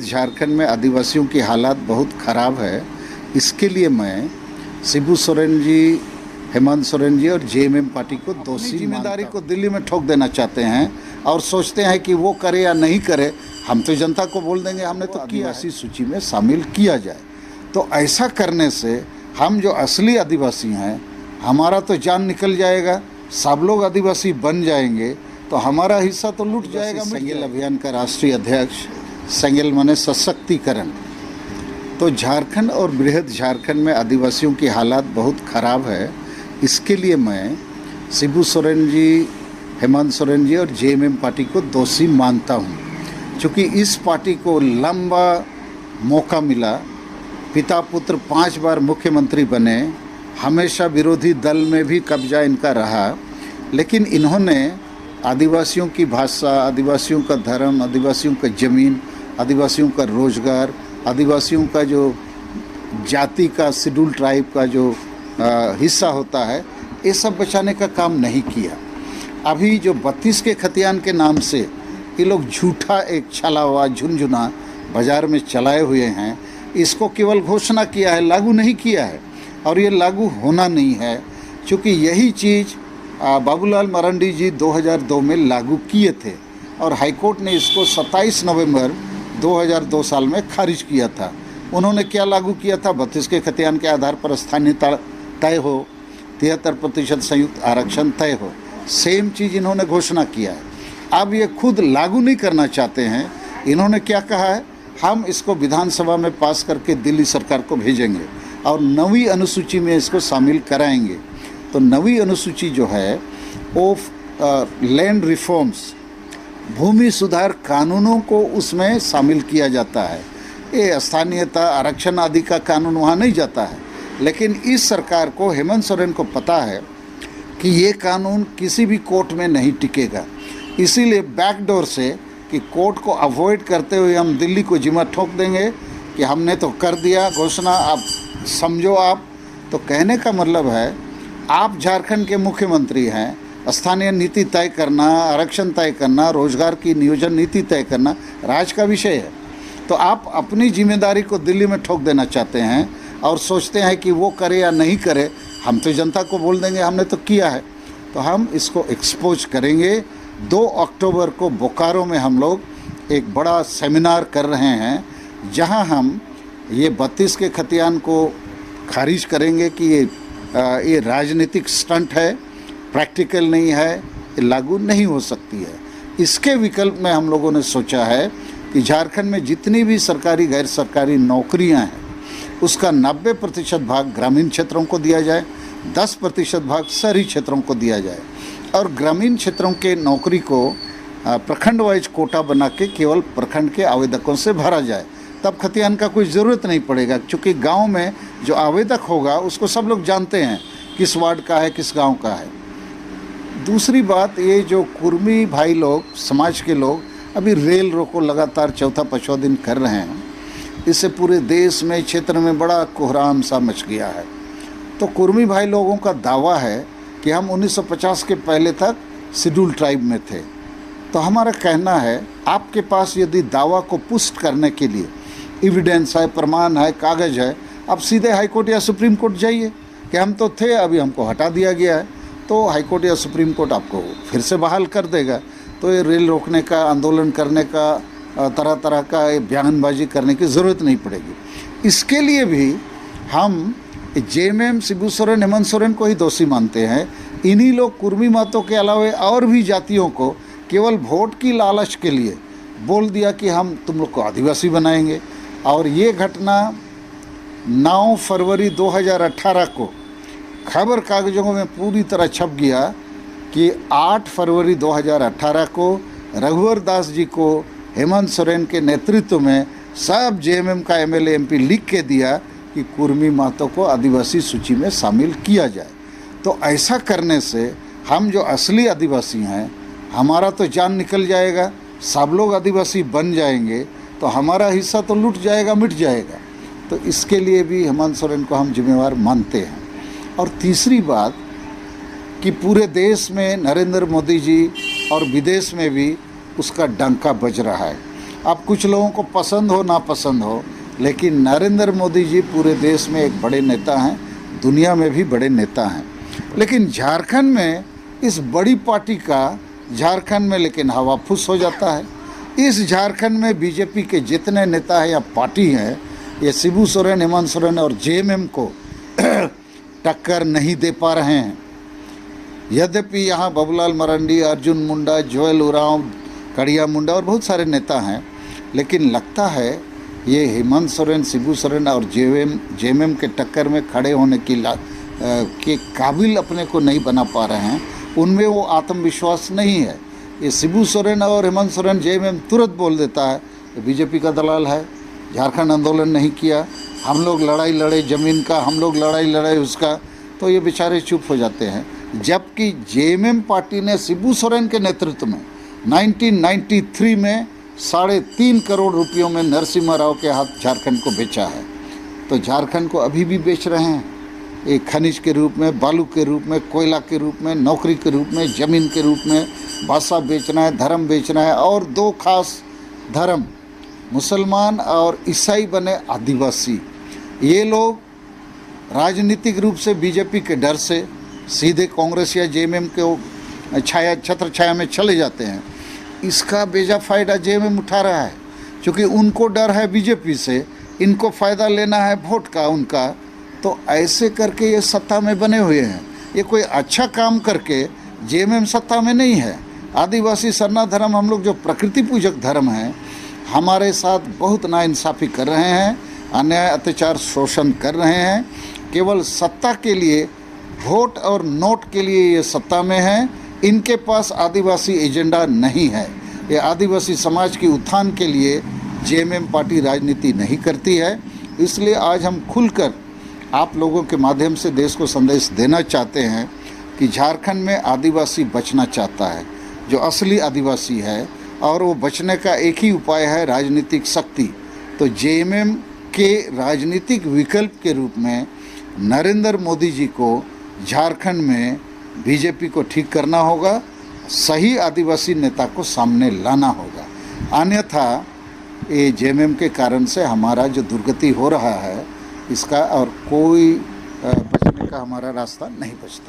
झारखंड में आदिवासियों की हालात बहुत ख़राब है। इसके लिए मैं शिबू सोरेन जी, हेमंत सोरेन जी और जेएमएम पार्टी को दोषी जिम्मेदारी को दिल्ली में ठोक देना चाहते हैं और सोचते हैं कि वो करे या नहीं करे, हम तो जनता को बोल देंगे हमने तो आदिवासी सूची में शामिल किया जाए। तो ऐसा करने से हम जो असली आदिवासी हैं हमारा तो जान निकल जाएगा, सब लोग आदिवासी बन जाएंगे तो हमारा हिस्सा तो लूट जाएगा। सेंगेल अभियान का राष्ट्रीय अध्यक्ष, सेंगेल माने सशक्तिकरण। तो झारखंड और बृहद झारखंड में आदिवासियों की हालात बहुत ख़राब है। इसके लिए मैं शिबू सोरेन जी, हेमंत सोरेन जी और जेएमएम पार्टी को दोषी मानता हूँ, क्योंकि इस पार्टी को लंबा मौका मिला। पिता पुत्र 5 बार मुख्यमंत्री बने, हमेशा विरोधी दल में भी कब्जा इनका रहा, लेकिन इन्होंने आदिवासियों की भाषा, आदिवासियों का धर्म, आदिवासियों का ज़मीन, आदिवासियों का रोज़गार, आदिवासियों का जो जाति का शेड्यूल ट्राइब का जो हिस्सा होता है, ये सब बचाने का काम नहीं किया। अभी जो 32 के खतियान के नाम से ये लोग झूठा एक छला हुआ झुनझुना बाज़ार में चलाए हुए हैं, इसको केवल घोषणा किया है, लागू नहीं किया है। और ये लागू होना नहीं है, क्योंकि यही चीज़ बाबूलाल मरांडी जी 2002 में लागू किए थे और हाईकोर्ट ने इसको 27 नवंबर 2002 साल में खारिज किया था। उन्होंने क्या लागू किया था? 32 के खतियान के आधार पर स्थानीयता तय हो, 73% संयुक्त आरक्षण तय हो। सेम चीज़ इन्होंने घोषणा किया है। अब ये खुद लागू नहीं करना चाहते हैं। इन्होंने क्या कहा है? हम इसको विधानसभा में पास करके दिल्ली सरकार को भेजेंगे और 9वीं अनुसूची में इसको शामिल कराएंगे। तो 9वीं अनुसूची जो है वो लैंड रिफॉर्म्स, भूमि सुधार कानूनों को उसमें शामिल किया जाता है। ये स्थानीयता, आरक्षण आदि का कानून वहाँ नहीं जाता है। लेकिन इस सरकार को, हेमंत सोरेन को पता है कि ये कानून किसी भी कोर्ट में नहीं टिकेगा, इसीलिए बैकडोर से कि कोर्ट को अवॉइड करते हुए हम दिल्ली को जिम्मा ठोक देंगे कि हमने तो कर दिया घोषणा, आप समझो। आप तो कहने का मतलब है आप झारखंड के मुख्यमंत्री हैं, स्थानीय नीति तय करना, आरक्षण तय करना, रोजगार की नियोजन नीति तय करना राज्य का विषय है। तो आप अपनी जिम्मेदारी को दिल्ली में ठोक देना चाहते हैं और सोचते हैं कि वो करे या नहीं करे, हम तो जनता को बोल देंगे हमने तो किया है। तो हम इसको एक्सपोज करेंगे। 2 अक्टूबर को बोकारो में हम लोग एक बड़ा सेमिनार कर रहे हैं, जहां हम ये 32 के खतियान को खारिज करेंगे कि ये राजनीतिक स्टंट है, प्रैक्टिकल नहीं है, ये लागू नहीं हो सकती है। इसके विकल्प में हम लोगों ने सोचा है कि झारखंड में जितनी भी सरकारी गैर सरकारी नौकरियां हैं उसका 90% भाग ग्रामीण क्षेत्रों को दिया जाए, 10% भाग शहरी क्षेत्रों को दिया जाए और ग्रामीण क्षेत्रों के नौकरी को प्रखंड वाइज कोटा बना के केवल प्रखंड के आवेदकों से भरा जाए। तब खतियान का कोई ज़रूरत नहीं पड़ेगा, क्योंकि गांव में जो आवेदक होगा उसको सब लोग जानते हैं किस वार्ड का है, किस गांव का है। दूसरी बात, ये जो कुर्मी भाई लोग, समाज के लोग अभी रेल रोको लगातार चौथा 5वां दिन कर रहे हैं, इससे पूरे देश में, क्षेत्र में बड़ा कोहराम सा मच गया है। तो कुर्मी भाई लोगों का दावा है कि हम 1950 के पहले तक शेड्यूल ट्राइब में थे। तो हमारा कहना है, आपके पास यदि दावा को पुष्ट करने के लिए एविडेंस है, प्रमाण है, कागज़ है, आप सीधे हाई कोर्ट या सुप्रीम कोर्ट जाइए कि हम तो थे, अभी हमको हटा दिया गया है। तो हाई कोर्ट या सुप्रीम कोर्ट आपको फिर से बहाल कर देगा। तो ये रेल रोकने का, आंदोलन करने का, तरह तरह का बयानबाजी करने की ज़रूरत नहीं पड़ेगी। इसके लिए भी हम जेएमएम, शिबू सोरेन, हेमंत सोरेन को ही दोषी मानते हैं। इन्हीं लोग कुर्मी मातों के अलावा और भी जातियों को केवल वोट की लालच के लिए बोल दिया कि हम तुम लोग को आदिवासी बनाएंगे। और ये घटना 9 फरवरी 2018 को खबर कागज़ों में पूरी तरह छप गया कि 8 फरवरी 2018 को रघुवर दास जी को हेमंत सोरेन के नेतृत्व में सब जेएमएम का एमएलए एमपी लिख के दिया कि कुर्मी मातों को आदिवासी सूची में शामिल किया जाए। तो ऐसा करने से हम जो असली आदिवासी हैं हमारा तो जान निकल जाएगा, सब लोग आदिवासी बन जाएंगे तो हमारा हिस्सा तो लूट जाएगा, मिट जाएगा। तो इसके लिए भी हेमंत सोरेन को हम जिम्मेवार मानते हैं। और तीसरी बात कि पूरे देश में नरेंद्र मोदी जी और विदेश में भी उसका डंका बज रहा है। अब कुछ लोगों को पसंद हो ना पसंद हो, लेकिन नरेंद्र मोदी जी पूरे देश में एक बड़े नेता हैं, दुनिया में भी बड़े नेता हैं। लेकिन झारखंड में इस बड़ी पार्टी का झारखंड में लेकिन हवा फुस हो जाता है। इस झारखंड में बीजेपी के जितने नेता हैं या पार्टी हैं, ये शिबू सोरेन, हेमंत सोरेन और जेएमएम को टक्कर नहीं दे पा रहे हैं। यद्यपि यहाँ बाबूलाल मरांडी, अर्जुन मुंडा, जोएल उरांव, कड़िया मुंडा और बहुत सारे नेता हैं, लेकिन लगता है ये हेमंत सोरेन, शिबू सोरेन और जेएमएम के टक्कर में खड़े होने के काबिल अपने को नहीं बना पा रहे हैं। उनमें वो आत्मविश्वास नहीं है। ये शिबू सोरेन और हेमंत सोरेन, जेएमएम तुरंत बोल देता है बीजेपी का दलाल है, झारखंड आंदोलन नहीं किया, हम लोग लड़ाई लड़े ज़मीन का, हम लोग लड़ाई लड़े उसका, तो ये बेचारे चुप हो जाते हैं। जबकि जेएमएम पार्टी ने शिबू सोरेन के नेतृत्व में 1993 में 3.5 करोड़ रुपयों में नरसिम्हा राव के हाथ झारखंड को बेचा है। तो झारखंड को अभी भी बेच रहे हैं, एक खनिज के रूप में, बालू के रूप में, कोयला के रूप में, नौकरी के रूप में, ज़मीन के रूप में, भाषा बेचना है, धर्म बेचना है। और दो खास धर्म, मुसलमान और ईसाई बने आदिवासी। ये लोग राजनीतिक रूप से बीजेपी के डर से सीधे कांग्रेस या जेएमएम के छत्र छाया में चले जाते हैं। इसका बेजा फ़ायदा जेएमएम उठा रहा है, क्योंकि उनको डर है बीजेपी से, इनको फ़ायदा लेना है वोट का उनका। तो ऐसे करके ये सत्ता में बने हुए हैं। ये कोई अच्छा काम करके जेएमएम सत्ता में नहीं है। आदिवासी सरना धर्म, हम लोग जो प्रकृति पूजक धर्म हैं, हमारे साथ बहुत नाइंसाफ़ी कर रहे हैं, अन्याय, अत्याचार, शोषण कर रहे हैं। केवल सत्ता के लिए, वोट और नोट के लिए ये सत्ता में हैं। इनके पास आदिवासी एजेंडा नहीं है। ये आदिवासी समाज के उत्थान के लिए जेएमएम पार्टी राजनीति नहीं करती है। इसलिए आज हम खुलकर आप लोगों के माध्यम से देश को संदेश देना चाहते हैं कि झारखंड में आदिवासी बचना चाहता है, जो असली आदिवासी है, और वो बचने का एक ही उपाय है राजनीतिक शक्ति। तो जेएमएम के राजनीतिक विकल्प के रूप में नरेंद्र मोदी जी को झारखंड में बीजेपी को ठीक करना होगा, सही आदिवासी नेता को सामने लाना होगा। अन्यथा ये जेएमएम के कारण से हमारा जो दुर्गति हो रहा है, इसका और कोई बचने का हमारा रास्ता नहीं बचता।